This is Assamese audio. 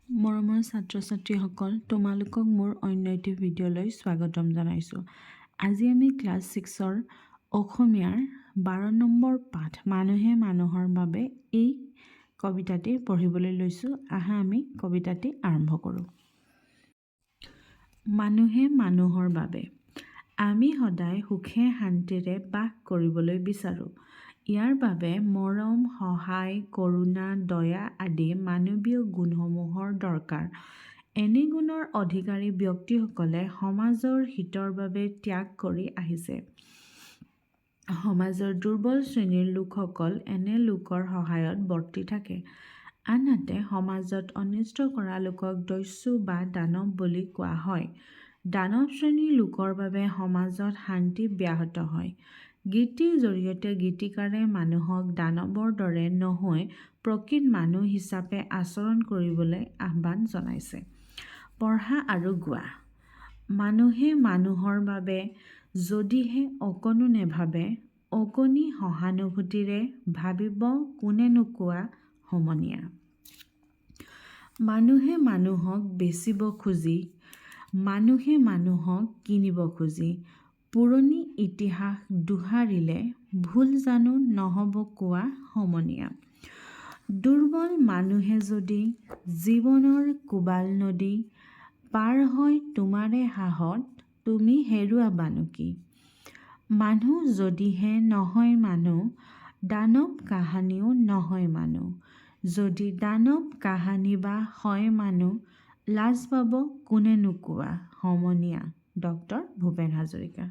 মৰমৰ ছাত্ৰ ছাত্ৰীসকল, তোমালোকক মোৰ অন্য এটি ভিডিঅ'লৈ স্বাগতম জনাইছোঁ। আজি আমি ক্লাছ 6ৰ অসমীয়াৰ 12 নম্বৰ পাঠ মানুহে মানুহৰ বাবে এই কবিতাটি পঢ়িবলৈ লৈছোঁ। আহা আমি কবিতাটি আৰম্ভ কৰোঁ। মানুহে মানুহৰ বাবে। আমি সদায় সুখে শান্তিৰে বাস কৰিবলৈ বিচাৰোঁ। ইয়াৰ বাবে মৰম, সহায়, কৰোণা, দয়া আদি মানৱীয় গুণসমূহৰ দৰকাৰ। এনে গুণৰ অধিকাৰী ব্যক্তিসকলে সমাজৰ হিতৰ বাবে ত্যাগ কৰি আহিছে। সমাজৰ দুৰ্বল শ্ৰেণীৰ লোকসকল এনে লোকৰ সহায়ত বৰ্তি থাকে। আনহাতে সমাজত অনিষ্ট কৰা লোকক দস্যু বা দানৱ বুলি কোৱা হয়। দানৱ শ্ৰেণীৰ লোকৰ বাবে সমাজত শান্তি ব্যাহত হয়। গীতিৰ জৰিয়তে গীতিকাৰে মানুহক দানৱৰ দৰে নহৈ প্ৰকৃত মানুহ হিচাপে আচৰণ কৰিবলৈ আহ্বান জনাইছে। পঢ়া আৰু গোৱা। মানুহে মানুহৰ বাবে যদিহে অকণো নেভাবে, অগণি সহানুভূতিৰে ভাবিব কোনেনো কোৱা সমনীয়া। মানুহে মানুহক বেচিব খুজি, মানুহে মানুহক কিনিব খুজি, পুৰণি ইতিহাস দোহাৰিলে ভুল জানো নহ'ব কোৱা সমনীয়া। দুৰ্বল মানুহে যদি জীৱনৰ কোবাল নদী পাৰ হয় তোমাৰে সাহত, তুমি হেৰুৱাবানো কি? মানুহ যদিহে নহয় মানুহ, দানৱ কাহানিও নহয় মানুহ। যদি দানৱ কাহানি বা হয় মানুহ, লাজ পাব কোনেনো কোৱা সমনীয়া। ডক্টৰ ভূপেন হাজৰিকা।